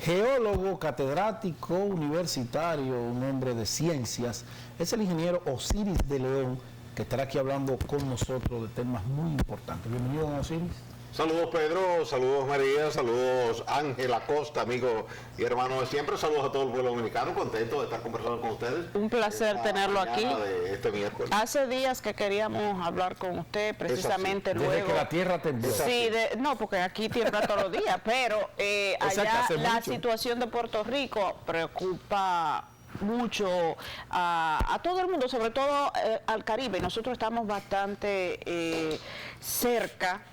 Geólogo, catedrático, universitario, un hombre de ciencias, es el ingeniero Osiris de León, que estará aquí hablando con nosotros de temas muy importantes. Bienvenido, don Osiris. Saludos Pedro, saludos María, saludos Ángel Acosta, amigo y hermano de siempre, saludos a todo el pueblo dominicano, contento de estar conversando con ustedes. Un placer tenerlo aquí. De este miércoles. Hace días que queríamos hablar con usted, precisamente luego. Desde que la tierra tembló. Sí, no, porque aquí tiembla todos los días, pero allá la mucho. situación de Puerto Rico preocupa mucho a todo el mundo, sobre todo al Caribe. Nosotros estamos bastante cerca.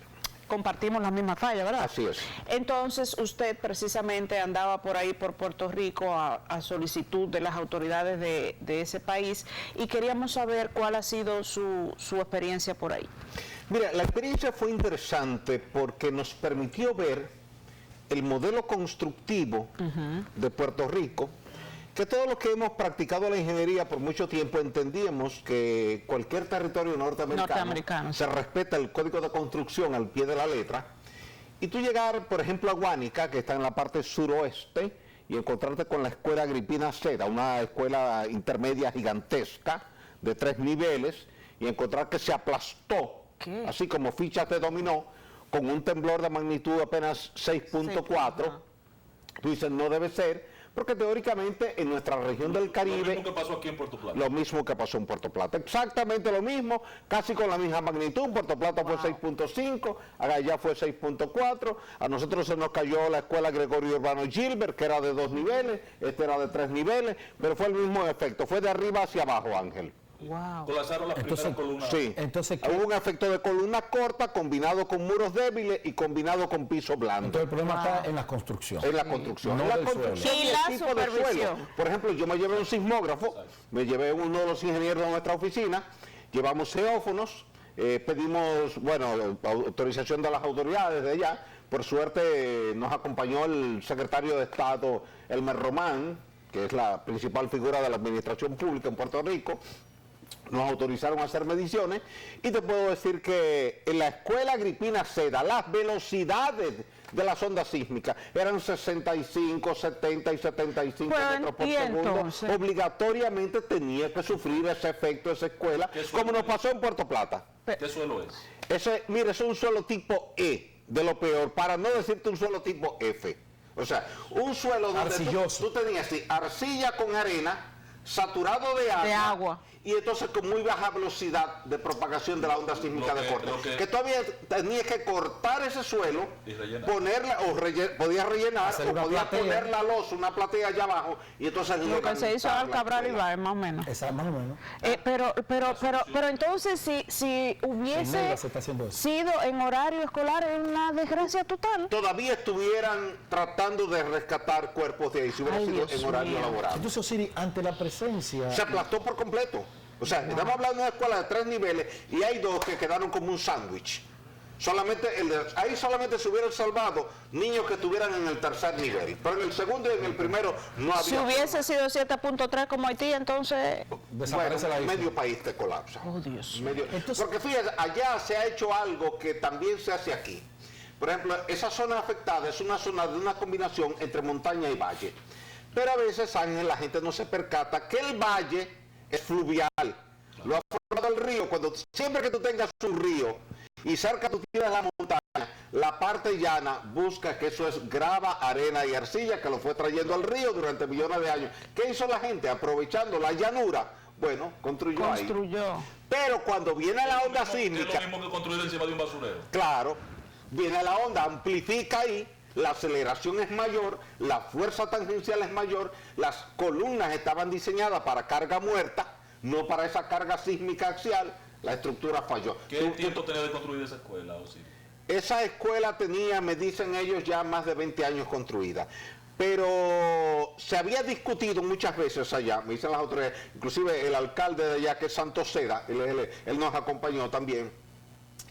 Compartimos la misma falla, ¿verdad? Así es. Entonces, usted precisamente andaba por ahí, por Puerto Rico, a solicitud de las autoridades de ese país, y queríamos saber cuál ha sido su experiencia por ahí. Mira, la experiencia fue interesante porque nos permitió ver el modelo constructivo de Puerto Rico, que todos los que hemos practicado la ingeniería por mucho tiempo entendíamos que cualquier territorio norteamericano se respeta el código de construcción al pie de la letra, y tú llegar, por ejemplo, a Guánica, que está en la parte suroeste, y encontrarte con la escuela Agripina Seda, una escuela intermedia gigantesca de 3 niveles, y encontrar que se aplastó, así como fichas de dominó, con un temblor de magnitud apenas 6.4, tú dices, no debe ser, porque teóricamente en nuestra región del Caribe... Lo mismo que pasó aquí en Puerto Plata. Lo mismo que pasó en Puerto Plata. Exactamente lo mismo, casi con la misma magnitud. En Puerto Plata fue 6.5, allá fue 6.4. A nosotros se nos cayó la escuela Gregorio Urbano Gilbert, que era de 2 niveles, este era de 3 niveles, pero fue el mismo efecto, fue de arriba hacia abajo, Ángel. Wow. Colapsaron las primeras columnas. Sí, entonces, hubo un efecto de columna corta combinado con muros débiles y combinado con piso blando. Entonces el problema está en la construcción. En la construcción. No en la del construcción suelo. y Y la el tipo de supervisión. suelo. Por ejemplo, yo me llevé un sismógrafo, me llevé uno de los ingenieros de nuestra oficina, llevamos seófonos, pedimos, bueno, autorización de las autoridades de allá. Por suerte nos acompañó el secretario de Estado, Elmer Román, que es la principal figura de la administración pública en Puerto Rico. Nos autorizaron a hacer mediciones y te puedo decir que en la escuela Agripina Seda las velocidades de las ondas sísmicas eran 65, 70 y 75 metros por segundo. Entonces, obligatoriamente tenía que sufrir ese efecto esa escuela, como nos pasó en Puerto Plata. ¿Qué suelo es? Mire, es un suelo tipo E, de lo peor, para no decirte un suelo tipo F. O sea, un suelo donde tú tenías arcilla con arena, saturado de agua, y entonces con muy baja velocidad de propagación de la onda sísmica de corte. Que todavía tenías que cortar ese suelo, ponerla, podías rellenar, o podías poner la losa, una platea allá abajo, y entonces... Lo que se hizo al Cabral Ibáez, más o menos. Exacto, más o menos. Pero entonces, si hubiese sido en horario escolar, es una desgracia total. Todavía estuvieran tratando de rescatar cuerpos de ahí, si hubiera sido en horario laboral. Entonces, Osiris, ante la presencia... Se aplastó por completo. O sea, estamos hablando de una escuela de 3 niveles y hay 2 que quedaron como un sándwich. Ahí solamente se hubieran salvado niños que estuvieran en el 3er nivel, pero en el segundo y en el primero no había... Si hubiese sido 7.3 como Haití, entonces... Desaparece la isla. Medio país te colapsa. Oh, Dios. Porque fíjate, allá se ha hecho algo que también se hace aquí. Por ejemplo, esa zona afectada es una zona de una combinación entre montaña y valle. Pero a veces, Ángel, la gente no se percata que el valle es fluvial, lo ha formado el río. Siempre que tú tengas un río y cerca tú tienes la montaña, la parte llana busca que eso es grava, arena y arcilla que lo fue trayendo al río durante millones de años. ¿Qué hizo la gente? Aprovechando la llanura, bueno, construyó ahí. Pero cuando viene la onda sísmica... Es lo mismo que construir encima de un basurero. Claro, viene la onda, amplifica ahí, la aceleración es mayor, la fuerza tangencial es mayor, las columnas estaban diseñadas para carga muerta, no para esa carga sísmica axial, la estructura falló. ¿Qué tiempo tenía de construir esa escuela, Osiris? Esa escuela tenía, me dicen ellos, ya más de 20 años construida. Pero se había discutido muchas veces allá, me dicen las autoridades, inclusive el alcalde de allá, que es Santos Seda, él nos acompañó también,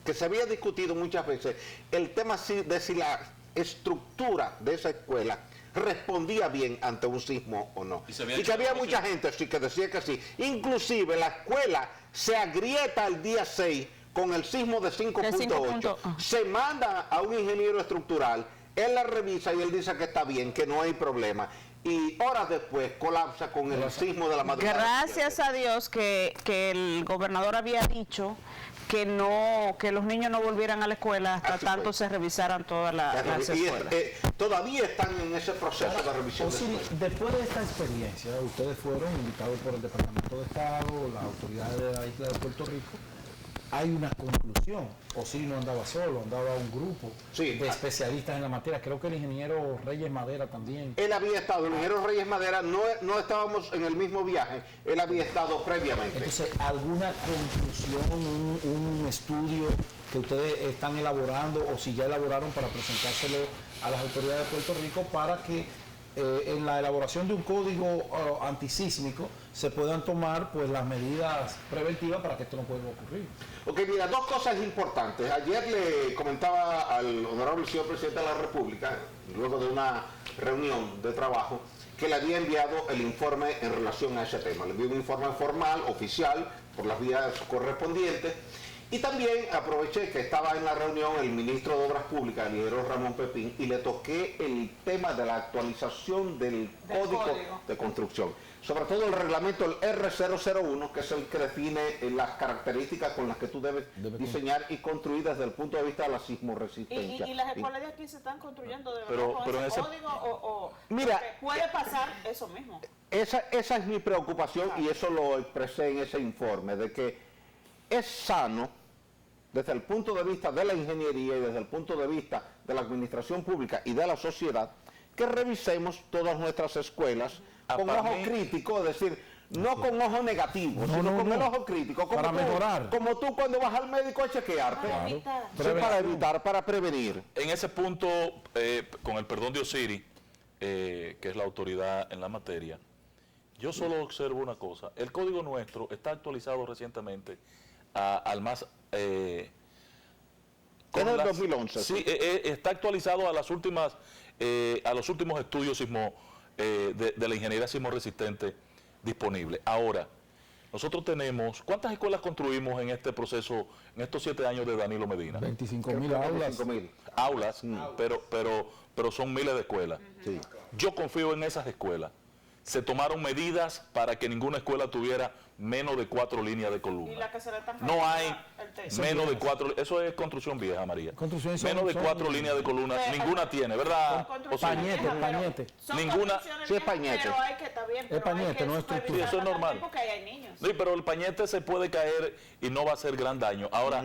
que se había discutido muchas veces el tema de si la estructura de esa escuela respondía bien ante un sismo o no. Y que había mucha gente sí, que decía que sí. Inclusive la escuela se agrieta el día 6 con el sismo de 5.8. Se manda a un ingeniero estructural él la revisa y él dice que está bien, que no hay problema. Y horas después colapsa con el sismo de la madrugada. Gracias a Dios que el gobernador había dicho que los niños no volvieran a la escuela hasta tanto se revisaran todas las escuelas. Todavía están en ese proceso de revisión. Después de esta experiencia, ustedes fueron invitados por el Departamento de Estado, las autoridades de la isla de Puerto Rico. Hay una conclusión. Osiris no andaba solo, andaba un grupo de especialistas en la materia. Creo que el ingeniero Reyes Madera también. Él había estado, el ingeniero Reyes Madera, no estábamos en el mismo viaje, él había estado previamente. Entonces, ¿alguna conclusión, un estudio que ustedes están elaborando o si ya elaboraron para presentárselo a las autoridades de Puerto Rico para que en la elaboración de un código antisísmico se puedan tomar pues las medidas preventivas para que esto no pueda ocurrir? Ok, mira, dos cosas importantes. Ayer le comentaba al honorable señor presidente de la República, luego de una reunión de trabajo, que le había enviado el informe en relación a ese tema. Le envió un informe formal, oficial, por las vías correspondientes. Y también aproveché que estaba en la reunión el ministro de Obras Públicas, el ingeniero Ramón Pepín, y le toqué el tema de la actualización del código de construcción. Sobre todo el reglamento, el R001, que es el que define las características con las que tú debes diseñar y construir desde el punto de vista de la sismoresistencia. ¿Y las escuelas de aquí se están construyendo de verdad con ese código o mira, puede pasar eso mismo? Esa es mi preocupación y eso lo expresé en ese informe, de que es sano desde el punto de vista de la ingeniería y desde el punto de vista de la administración pública y de la sociedad, que revisemos todas nuestras escuelas con ojo crítico, es decir, no con ojo negativo, sino con el ojo crítico, como para mejorar. Como tú cuando vas al médico a chequearte, para evitar, para prevenir. En ese punto, con el perdón de Osiris, que es la autoridad en la materia, yo solo observo una cosa: el código nuestro está actualizado recientemente al más... ¿Es del 2011? Sí, está actualizado a las últimas, a los últimos estudios de la ingeniería sismoresistente disponible. Ahora, nosotros tenemos, ¿cuántas escuelas construimos en este proceso, en estos 7 años de Danilo Medina? 25.000 aulas. 25.000 aulas, pero son miles de escuelas. Sí. Yo confío en esas escuelas. Se tomaron medidas para que ninguna escuela tuviera menos de 4 líneas de columna. ¿Y la que se le están no hay menos de 4, eso es construcción vieja, María. Menos de 4 líneas de columna, ninguna tiene, ¿verdad? Pañete. Ninguna. Sí, es pañete. Pero hay que, está bien, pero es pañete, no es Sí, eso es normal. Porque hay niños. Sí, pero el pañete se puede caer y no va a hacer gran daño. Ahora,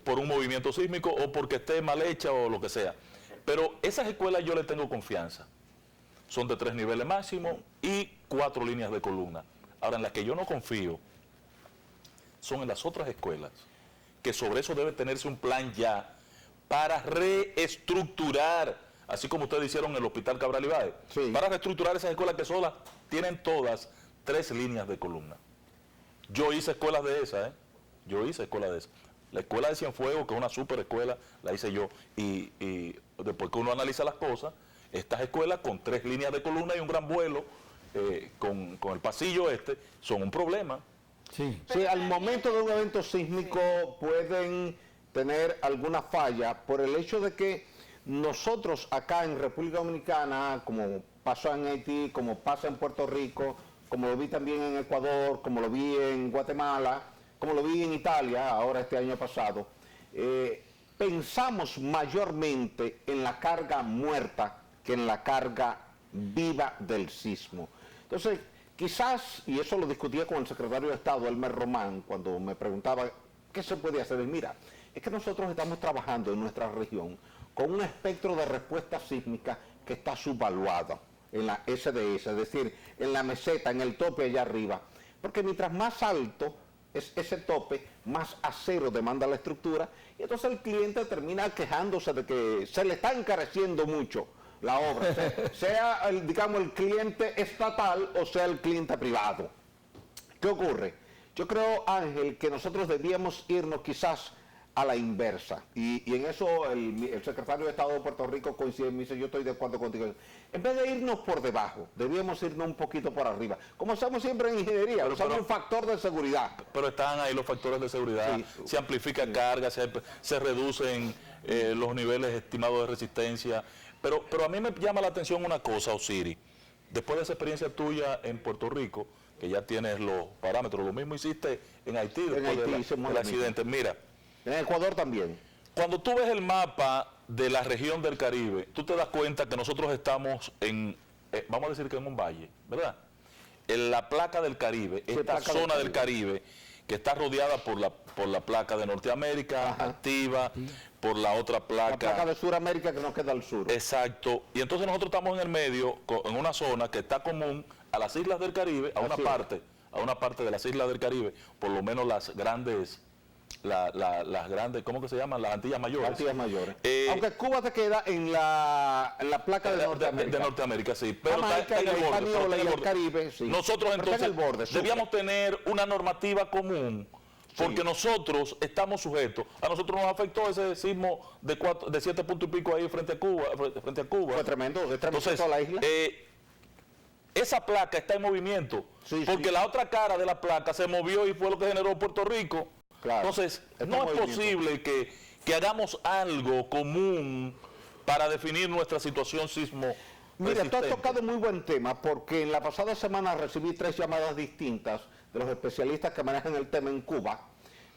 por un movimiento sísmico o porque esté mal hecha o lo que sea. Pero esas escuelas yo le tengo confianza. Son de 3 niveles máximo y 4 líneas de columna. Ahora, en las que yo no confío son en las otras escuelas, que sobre eso debe tenerse un plan ya para reestructurar, así como ustedes hicieron en el Hospital Cabral Ibáez, para reestructurar esas escuelas que solas tienen todas 3 líneas de columna. Yo hice escuelas de esas, Yo hice escuelas de esas. La escuela de Cienfuegos, que es una super escuela, la hice yo. Y después que uno analiza las cosas, estas escuelas con 3 líneas de columna y un gran vuelo, con el pasillo son un problema. Sí, al momento de un evento sísmico pueden tener alguna falla por el hecho de que nosotros acá en República Dominicana, como pasó en Haití, como pasa en Puerto Rico, como lo vi también en Ecuador, como lo vi en Guatemala, como lo vi en Italia, ahora este año pasado, pensamos mayormente en la carga muerta que en la carga viva del sismo. Entonces, quizás, y eso lo discutía con el secretario de Estado, Elmer Román, cuando me preguntaba qué se puede hacer. Y mira, es que nosotros estamos trabajando en nuestra región con un espectro de respuesta sísmica que está subvaluado en la SDS, es decir, en la meseta, en el tope allá arriba. Porque mientras más alto es ese tope, más acero demanda la estructura, y entonces el cliente termina quejándose de que se le está encareciendo mucho la obra, sea digamos, el cliente estatal o sea el cliente privado. ¿Qué ocurre? Yo creo, Ángel, que nosotros debíamos irnos quizás a la inversa, y en eso el secretario de Estado de Puerto Rico coincide y me dice: yo estoy de acuerdo contigo. En vez de irnos por debajo, debíamos irnos un poquito por arriba, como hacemos siempre en ingeniería, usamos un factor de seguridad. Pero están ahí los factores de seguridad, se amplifica carga, se reducen los niveles estimados de resistencia. Pero a mí me llama la atención una cosa, Osiris. Después de esa experiencia tuya en Puerto Rico, que ya tienes los parámetros, lo mismo hiciste en Haití después del accidente. Mira, en Ecuador también. Cuando tú ves el mapa de la región del Caribe, tú te das cuenta que nosotros estamos en, vamos a decir que en un valle, ¿verdad? En la placa del Caribe, esta zona del Caribe, que está rodeada por la placa de Norteamérica, activa, por la otra placa. La placa de Suramérica que nos queda al sur. Exacto. Y entonces nosotros estamos en el medio, en una zona que está común a las islas del Caribe, a una parte de las islas del Caribe, por lo menos las grandes, las grandes, ¿cómo que se llaman? Las Antillas Mayores. Antillas Mayores. Aunque Cuba te queda en la placa de Norteamérica. De Norteamérica, sí. Pero Jamaica, está en el borde. Y el Caribe, sí. Nosotros Pero entonces debíamos tener una normativa común, porque nosotros estamos sujetos. A nosotros nos afectó ese sismo de 7 puntos y pico ahí frente a Cuba. Fue tremendo, Entonces, toda la isla. esa placa está en movimiento, porque la otra cara de la placa se movió y fue lo que generó Puerto Rico. Claro, entonces, no es posible que hagamos algo común para definir nuestra situación sismo. Mira, tú has tocado muy buen tema, porque en la pasada semana recibí 3 llamadas distintas de los especialistas que manejan el tema en Cuba,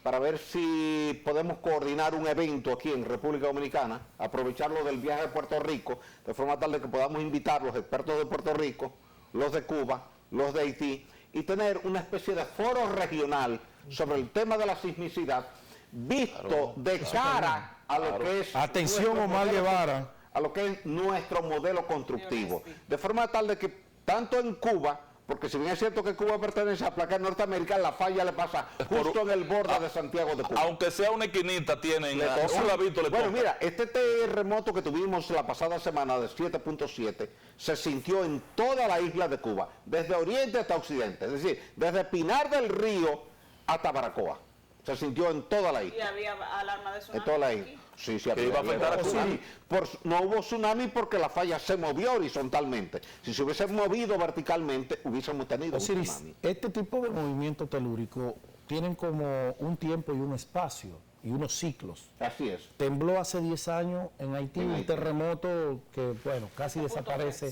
para ver si podemos coordinar un evento aquí en República Dominicana, aprovecharlo del viaje a Puerto Rico, de forma tal de que podamos invitar a los expertos de Puerto Rico, los de Cuba, los de Haití, y tener una especie de foro regional sobre el tema de la sismicidad, visto de cara a lo que es... Atención, Omar Guevara. A lo que es nuestro modelo constructivo. De forma tal de que tanto en Cuba, porque si bien es cierto que Cuba pertenece a la placa de Norteamérica, la falla le pasa justo en el borde de Santiago de Cuba. Aunque sea una esquinita, tienen un labito le Bueno, toca. mira, este terremoto que tuvimos la pasada semana de 7.7 se sintió en toda la isla de Cuba, desde oriente hasta occidente, es decir, desde Pinar del Río hasta Baracoa. Se sintió en toda la isla. ¿Y había alarma de tsunami? En toda la isla. Sí, sí, iba a afectar a Cuba. No hubo tsunami porque la falla se movió horizontalmente. Si se hubiese movido verticalmente, hubiésemos tenido un tsunami. Este tipo de movimiento telúrico tienen como un tiempo y un espacio y unos ciclos. Así es. Tembló hace 10 años en Haití, un terremoto que, bueno, casi desaparece.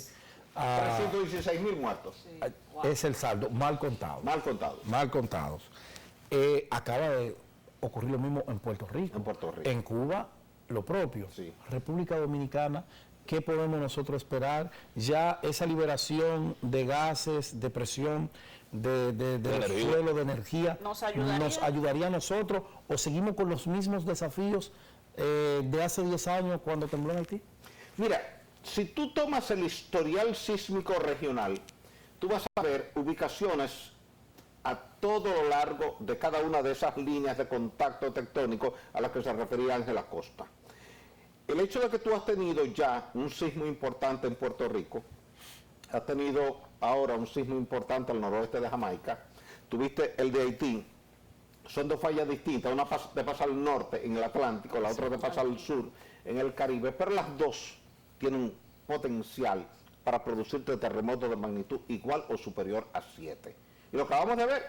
316.000 muertos. Sí. Es el saldo, mal contado. Mal contados. Mal contados. Acaba de ocurrir lo mismo en Puerto Rico. En Puerto Rico. En Cuba, lo propio. Sí. República Dominicana, ¿qué podemos nosotros esperar? Ya esa liberación de gases, de presión, de suelo, de energía, ¿nos ayudaría a nosotros o seguimos con los mismos desafíos de hace 10 años cuando tembló en Haití? Mira, si tú tomas el historial sísmico regional, tú vas a ver ubicaciones a todo lo largo de cada una de esas líneas de contacto tectónico a las que se refería Ángel Acosta. El hecho de que tú has tenido ya un sismo importante en Puerto Rico, has tenido ahora un sismo importante al noroeste de Jamaica, tuviste el de Haití, son dos fallas distintas, una te pasa al norte en el Atlántico, la otra te pasa al sur en el Caribe, pero las dos tienen potencial para producirte terremotos de magnitud igual o superior a 7. Y lo acabamos de ver,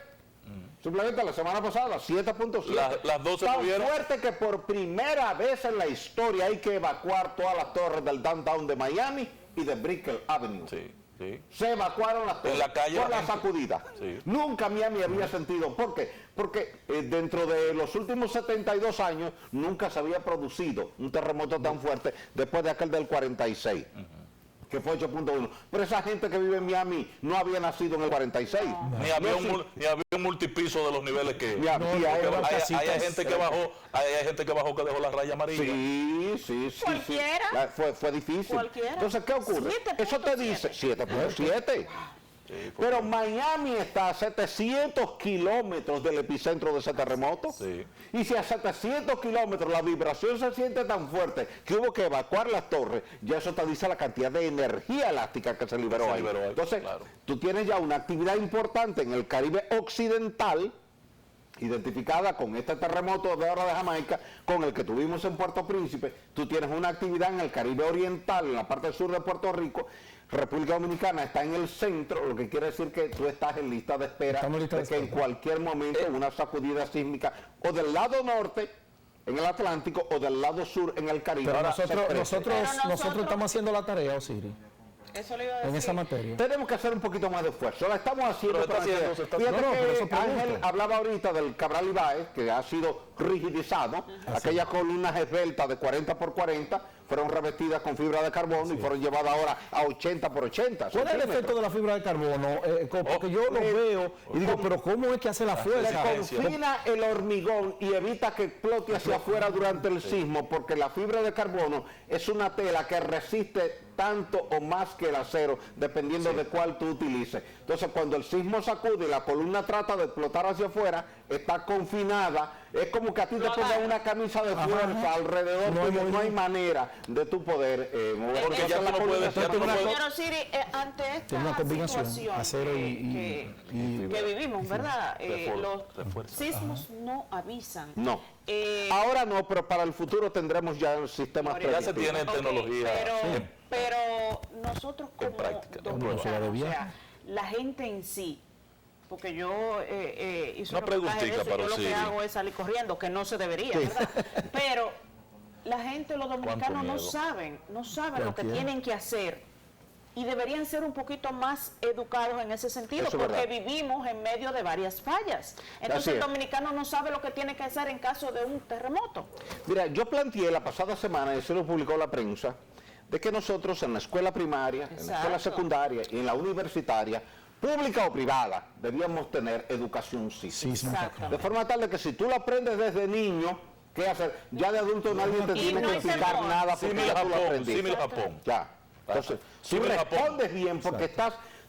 simplemente la semana pasada, 7.7. Las dos se tan movieron. fuerte que por primera vez en la historia hay que evacuar todas las torres del downtown de Miami y de Brickell Avenue. Sí, sí. Se evacuaron las torres En la calle por la la gente. sacudida. Sí. Nunca Miami había sentido. ¿Por qué? Porque dentro de los últimos 72 años nunca se había producido un terremoto tan fuerte después de aquel del 46. Que fue 8.1. Pero esa gente que vive en Miami no había nacido en el 46. Ni había un multipiso de los niveles que... Hay gente que bajó que dejó la raya amarilla. Sí. ¿Cualquiera? Fue difícil. ¿Cualquiera? Entonces, ¿qué ocurre? 7.7. Eso te dice 7.7. Pero Miami está a 700 kilómetros del epicentro de ese terremoto. Sí. Y si a 700 kilómetros la vibración se siente tan fuerte que hubo que evacuar las torres, ya eso te dice la cantidad de energía elástica que se liberó ahí. Entonces, claro. Tú tienes ya una actividad importante en el Caribe occidental, identificada con este terremoto de ahora de Jamaica, con el que tuvimos en Puerto Príncipe. Tú tienes una actividad en el Caribe oriental, en la parte sur de Puerto Rico. República Dominicana está en el centro, lo que quiere decir que tú estás en lista de espera de que en cualquier momento una sacudida sísmica o del lado norte en el Atlántico o del lado sur en el Caribe. Pero se crece. nosotros estamos haciendo la tarea, Osiris, Eso le iba a decir. en esa materia. Tenemos que hacer un poquito más de esfuerzo. La estamos haciendo. Pero está haciendo, se está Fíjate haciendo. No, pero que eso pregunto. Ángel hablaba ahorita del Cabral Ibáez, que ha sido rigidizado. Aquellas columnas esbeltas de 40 por 40 fueron revestidas con fibra de carbono y fueron llevadas ahora a 80 por 80. ¿Cuál es el efecto de la fibra de carbono? Porque yo lo veo y digo, pero ¿cómo es que hace la Le fuerza? confina el hormigón y evita que explote hacia afuera durante el sismo, porque la fibra de carbono es una tela que resiste tanto o más que el acero, dependiendo de cuál tú utilices. Entonces, cuando el sismo sacude y la columna trata de explotar hacia afuera, está confinada. Es como que a ti te pongan una camisa de fuerza alrededor, no hay manera de tu poder mover. Porque ya tú no puedes, Señor Osiris, ante Tiene una esta combinación, situación acero que vivimos, ¿verdad? Los refuerza. sismos no avisan. No. Ahora no, pero para el futuro tendremos ya sistemas Ya se predictivos. tiene tecnología. Pero nosotros como práctica, en dominicanos, o sea, la gente en sí, porque yo hice Una un reportaje de preguntita eso, y para yo lo que Osiris. hago es salir corriendo, que no se debería, ¿verdad? Pero la gente, los dominicanos no miedo. saben lo que entiendo. tienen que hacer y deberían ser un poquito más educados en ese sentido, Eso es porque verdad. vivimos en medio de varias fallas. Así Entonces es. el dominicano no sabe lo que tiene que hacer en caso de un terremoto. Mira, yo planteé la pasada semana, y eso lo publicó la prensa, de que nosotros en la escuela primaria, en la escuela Exacto. secundaria y en la universitaria, pública o privada, debíamos tener educación sísmica. Exacto. De forma tal de que si tú lo aprendes desde niño, ¿qué hacer? Ya de adulto nadie te Y tiene no que hay explicar temor. nada porque Símil ya tú lo Japón, aprendiste. símil Japón. Ya. Entonces, tú Símil Japón. respondes bien porque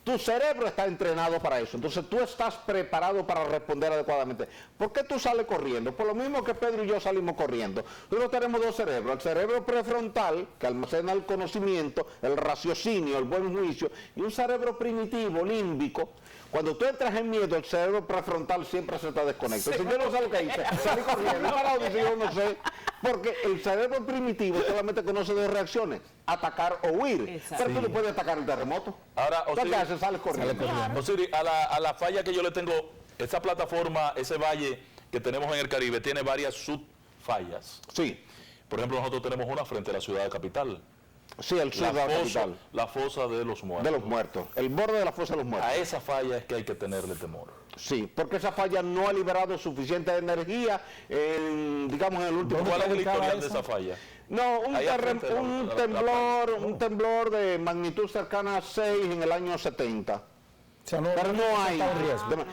tu cerebro está entrenado para eso. Entonces tú estás preparado para responder adecuadamente. ¿Por qué tú sales corriendo? Por lo mismo que Pedro y yo salimos corriendo. Nosotros tenemos dos cerebros. El cerebro prefrontal, que almacena el conocimiento, el raciocinio, el buen juicio, y un cerebro primitivo, límbico. Cuando tú entras en miedo, el cerebro prefrontal siempre se te desconecta. Si yo no sé lo que hice, salí corriendo, parado, dice, yo no sé. Porque el cerebro primitivo solamente conoce dos reacciones, atacar o huir. Exacto. Pero tú no puedes atacar el terremoto. Ahora, ¿Tú qué haces? Sales corriendo. Osiris, a la falla que yo le tengo, esa plataforma, ese valle que tenemos en el Caribe, tiene varias subfallas. Sí, Por ejemplo, nosotros tenemos una frente a la ciudad capital. sí, el sur de la capital. La fosa de los muertos. De los muertos. El borde de la fosa de los muertos. A esa falla es que hay que tenerle temor. Sí, porque esa falla no ha liberado suficiente energía, digamos, en el último... ¿Cuál es el ubicada historial de esa? esa falla? No, Ahí al frente de un temblor de magnitud cercana a 6 en el año 70. O sea, Pero no hay. está en riesgo.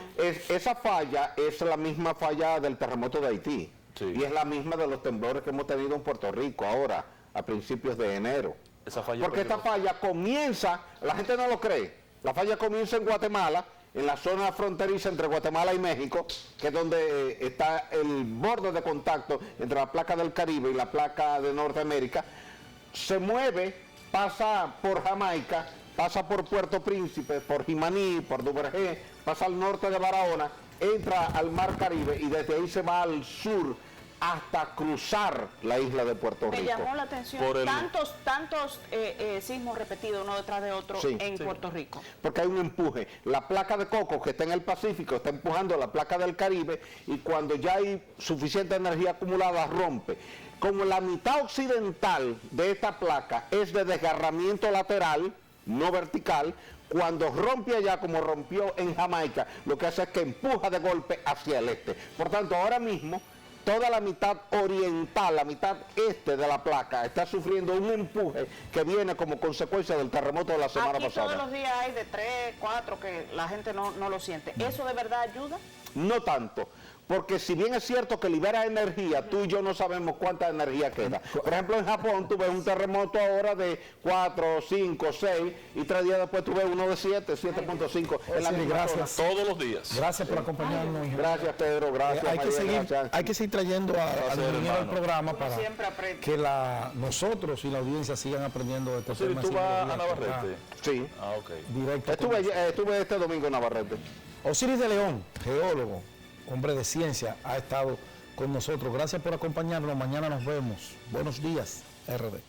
Esa falla es la misma falla del terremoto de Haití. Sí. Y es la misma de los temblores que hemos tenido en Puerto Rico ahora, a principios de enero. Esa falla Porque esta falla comienza, la gente no lo cree, la falla comienza en Guatemala, en la zona fronteriza entre Guatemala y México, que es donde está el borde de contacto entre la placa del Caribe y la placa de Norteamérica, se mueve, pasa por Jamaica, pasa por Puerto Príncipe, por Jimaní, por Duvergé, pasa al norte de Barahona, entra al Mar Caribe y desde ahí se va al sur hasta cruzar la isla de Puerto Me Rico. llamó la atención Por el- tantos sismos repetidos uno detrás de otro Sí. en Puerto Rico. Porque hay un empuje. La placa de coco que está en el Pacífico está empujando la placa del Caribe y cuando ya hay suficiente energía acumulada rompe. Como la mitad occidental de esta placa es de desgarramiento lateral, no vertical, cuando rompe allá como rompió en Jamaica, lo que hace es que empuja de golpe hacia el este. Por tanto, ahora mismo toda la mitad oriental, la mitad este de la placa, está sufriendo un empuje que viene como consecuencia del terremoto de la semana Aquí pasada. todos los días hay de 3, 4 que la gente no lo siente. ¿Eso de verdad ayuda? No tanto, porque si bien es cierto que libera energía, tú y yo no sabemos cuánta energía queda. Por ejemplo, en Japón tú ves un terremoto ahora de 4, 5, 6 y 3 días después tú ves uno de 7, 7.5 en la Sí, misma gracias. zona. Todos los días. Gracias por acompañarnos, ingeniero. Gracias, Pedro, gracias, hay, que María, seguir, gracias. hay que seguir trayendo al Gracias, ingeniero al hermano. programa para siempre aprende. que nosotros y la audiencia sigan aprendiendo de estos Osiris, temas. ¿tú vas a científicos acá, Navarrete? Sí. Ah, ok. directo con Estuve este domingo en Navarrete. Osiris de León, geólogo, hombre de ciencia, ha estado con nosotros. Gracias por acompañarnos. Mañana nos vemos. Buenos días, RD.